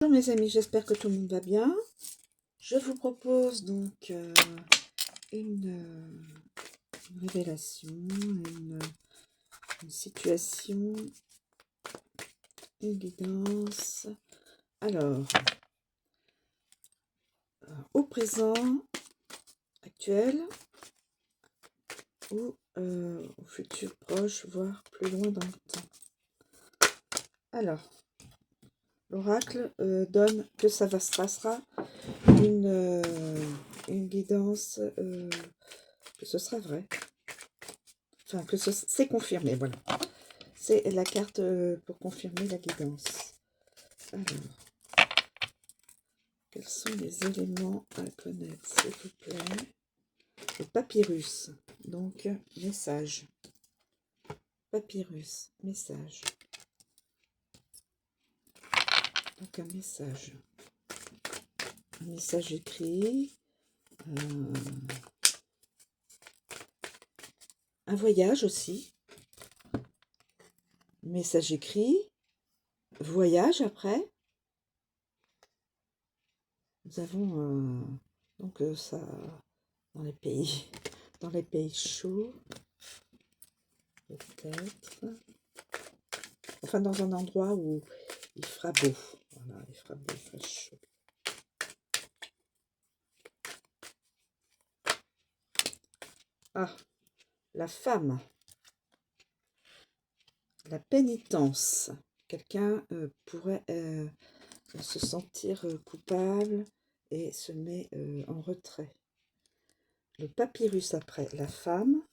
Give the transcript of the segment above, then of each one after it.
Bonjour mes amis, j'espère que tout le monde va bien. Je vous propose donc une révélation, une situation, une guidance. Alors, au présent actuel ou au futur proche, voire plus loin dans le temps. Alors, l'oracle donne que ça se passera une guidance, que ce sera vrai. Enfin, que c'est confirmé, voilà. C'est la carte pour confirmer la guidance. Alors, quels sont les éléments à connaître, s'il vous plaît? Le papyrus, donc message. Papyrus, message. Donc un message. Un message écrit. Un voyage aussi. Message écrit. Voyage après. Nous avons donc ça dans les pays chauds. Peut-être. Enfin, dans un endroit où il fera beau. Voilà, il fera beau, il fera chaud. Ah, la femme. La pénitence. Quelqu'un pourrait se sentir coupable et se met en retrait. Le papyrus après. La femme.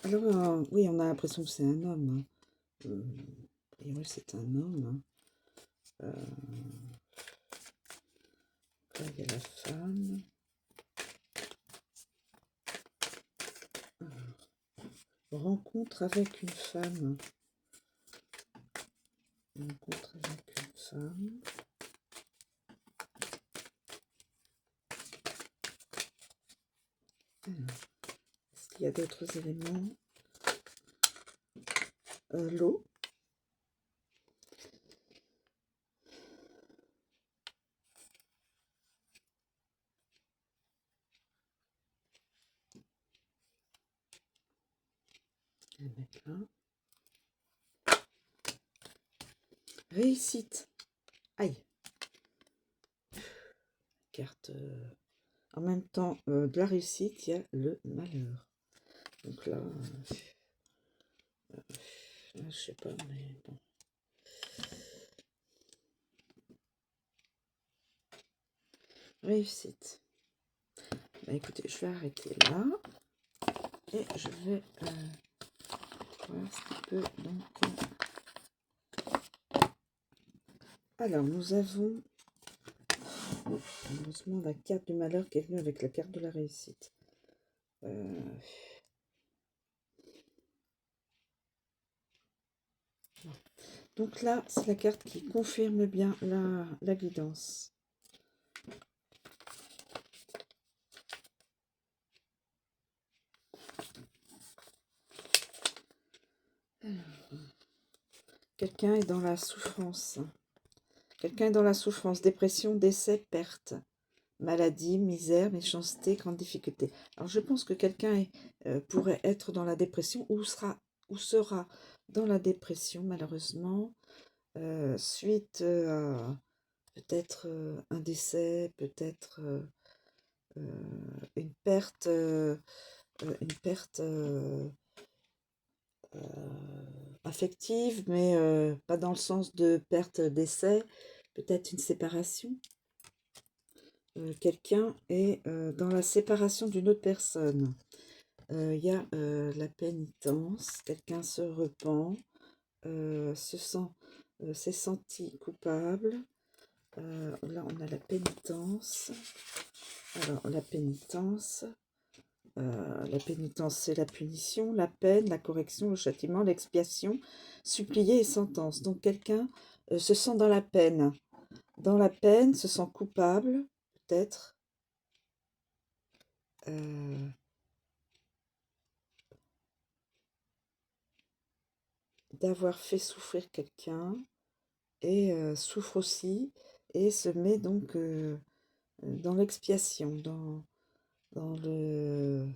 Alors, oui, on a l'impression que c'est un homme. Et oui, c'est un homme. Là, il y a la femme. Rencontre avec une femme. Rencontre avec une femme. Est-ce qu'il y a d'autres éléments? L'eau. Je vais mettre là. Réussite. Aïe. Carte. En même temps, de la réussite, il y a le malheur. Donc là, je sais pas, mais bon. Réussite. Bah, écoutez, je vais arrêter là. Et je vais voir ce qui peut donc... Alors, nous avons... heureusement, la carte du malheur qui est venue avec la carte de la réussite. Donc là, c'est la carte qui confirme bien la guidance. Quelqu'un est dans la souffrance. Quelqu'un est dans la souffrance, dépression, décès, perte, maladie, misère, méchanceté, grande difficulté. Alors je pense que quelqu'un pourrait être dans la dépression ou sera dans la dépression malheureusement, suite à peut-être un décès, peut-être une perte affective, mais pas dans le sens de perte décès, peut-être une séparation. Quelqu'un est dans la séparation d'une autre personne. Il y a la pénitence, quelqu'un se repent, s'est senti coupable. Là, on a la pénitence. Alors, la pénitence, c'est la punition, la peine, la correction, le châtiment, l'expiation, supplier et sentence. Donc, quelqu'un se sent dans la peine. Dans la peine, se sent coupable, peut-être. d'avoir fait souffrir quelqu'un et souffre aussi et se met donc dans l'expiation, dans le...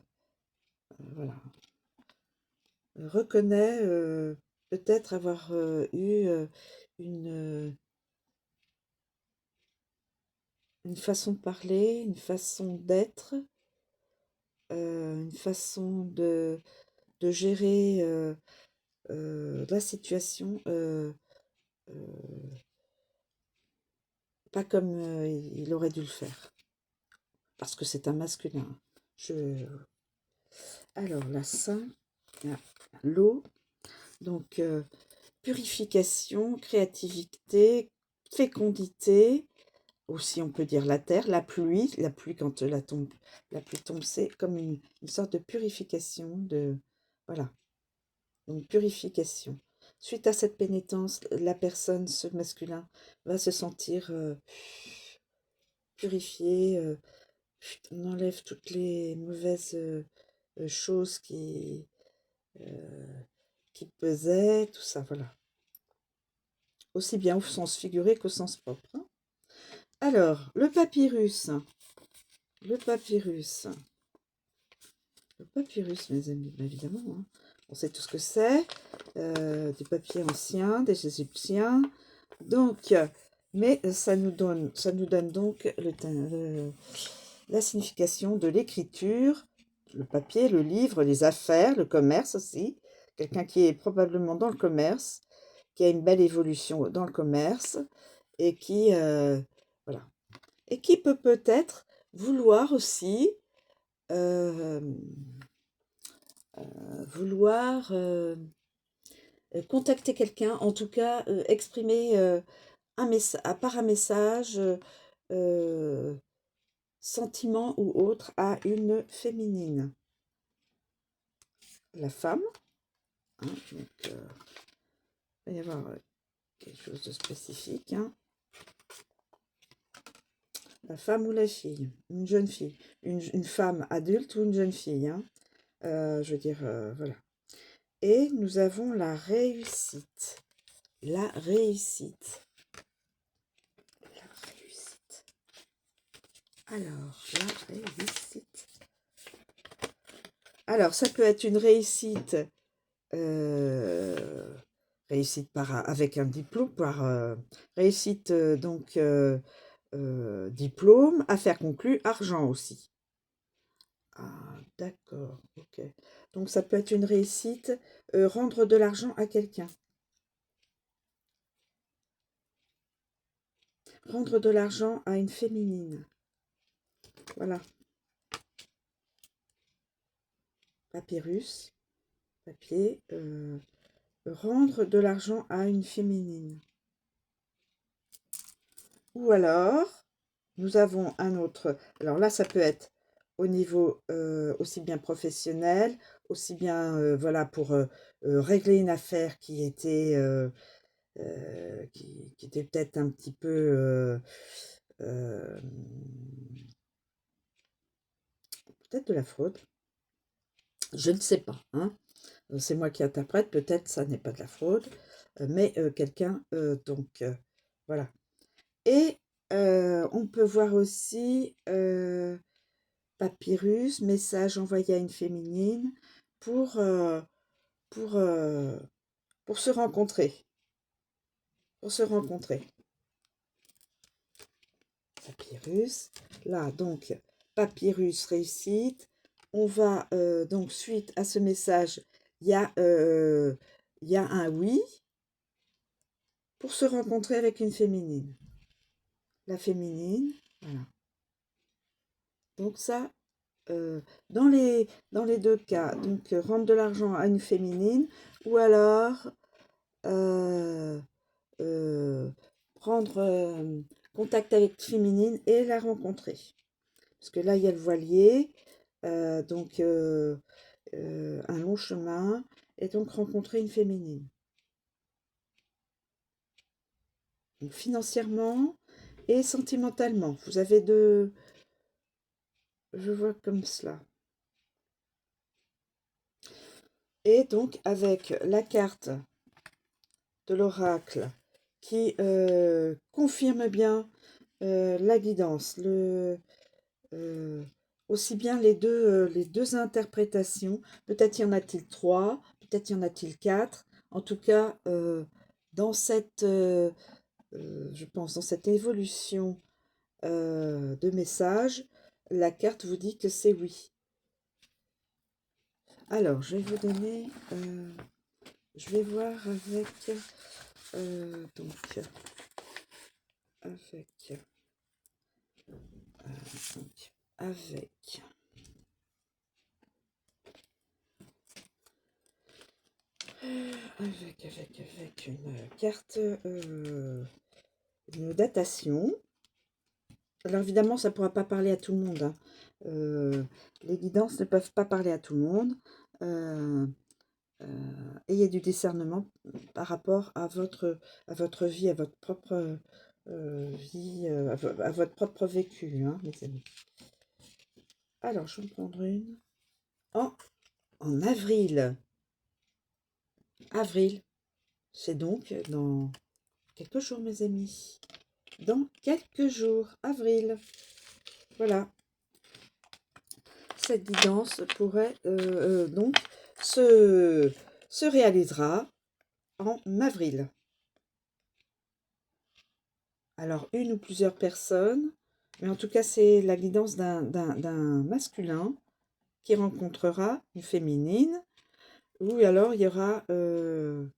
voilà. Reconnaît peut-être avoir eu une, une façon de parler, une façon d'être, une façon de gérer la situation, pas comme il aurait dû le faire, parce que c'est un masculin. Je... Alors, la 5, l'eau, donc purification, créativité, fécondité, aussi on peut dire la terre, la pluie quand la pluie tombe, c'est comme une sorte de purification, voilà, donc purification. Suite à cette pénitence, la personne, ce masculin, va se sentir purifié, on enlève toutes les mauvaises choses euh, qui pesaient, tout ça, voilà. Aussi bien au sens figuré qu'au sens propre, hein. Alors, le papyrus. Le papyrus. Le papyrus, mes amis, bah, évidemment, hein. On sait tout ce que c'est. Des papiers anciens, des Égyptiens. Donc, mais ça nous donne donc la signification de l'écriture, le papier, le livre, les affaires, le commerce aussi. Quelqu'un qui est probablement dans le commerce, qui a une belle évolution dans le commerce et qui, voilà, et qui peut-être vouloir aussi euh, vouloir contacter quelqu'un, en tout cas exprimer par un message, euh, sentiment ou autre à une féminine. La femme, hein, donc, il va y avoir quelque chose de spécifique, hein. La femme ou la fille, une jeune fille, une femme adulte ou une jeune fille, hein. Je veux dire, voilà. Et nous avons la réussite. La réussite. La réussite. Alors, la réussite. Alors, ça peut être une réussite, réussite avec un diplôme, réussite, donc, diplôme, affaire conclue, argent aussi. Ah, d'accord, ok. Donc, ça peut être une réussite, rendre de l'argent à quelqu'un. Rendre de l'argent à une féminine. Voilà. Papyrus, papier, rendre de l'argent à une féminine. Ou alors, nous avons un autre. Alors là, ça peut être au niveau aussi bien professionnel, aussi bien voilà pour régler une affaire qui était peut-être un petit peu euh, peut-être de la fraude. Je ne sais pas, hein. C'est moi qui interprète, peut-être ça n'est pas de la fraude, mais quelqu'un, donc voilà. Et on peut voir aussi papyrus, message envoyé à une féminine pour, euh, pour, euh, pour se rencontrer. Pour se rencontrer. Papyrus. Là, donc, papyrus réussite. On va, donc, suite à ce message, il y a un oui pour se rencontrer avec une féminine. La féminine, voilà. Donc ça, dans les deux cas, donc rendre de l'argent à une féminine ou alors euh, euh, prendre contact avec une féminine et la rencontrer. Parce que là, il y a le voilier, donc un long chemin, et donc rencontrer une féminine. Donc financièrement et sentimentalement, vous avez deux, je vois comme cela. Et donc avec la carte de l'oracle qui confirme bien la guidance, aussi bien les deux interprétations. Peut-être y en a-t-il trois, peut-être y en a-t-il quatre. En tout cas, dans cette, je pense, dans cette évolution de message, la carte vous dit que c'est oui. Alors, je vais vous donner, je vais voir avec, donc, avec une carte, une datation. Alors évidemment, ça ne pourra pas parler à tout le monde, hein. Les guidances ne peuvent pas parler à tout le monde. Ayez du discernement par rapport à votre vie, à votre propre vie, à votre propre vécu, hein, mes amis. Alors, je vais en prendre une. En avril. Avril, c'est donc dans quelques jours, mes amis. Dans quelques jours, avril. Voilà. Cette guidance pourrait donc se réalisera en avril. Alors, une ou plusieurs personnes, mais en tout cas, c'est la guidance d'un masculin qui rencontrera une féminine, ou alors il y aura une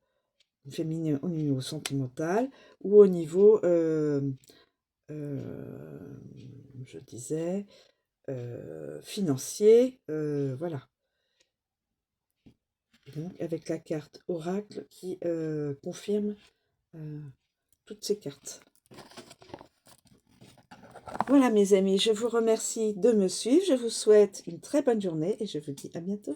féminine au niveau sentimental, ou au niveau, je disais, financier, voilà. Et donc, avec la carte oracle qui confirme toutes ces cartes. Voilà mes amis, je vous remercie de me suivre, je vous souhaite une très bonne journée et je vous dis à bientôt.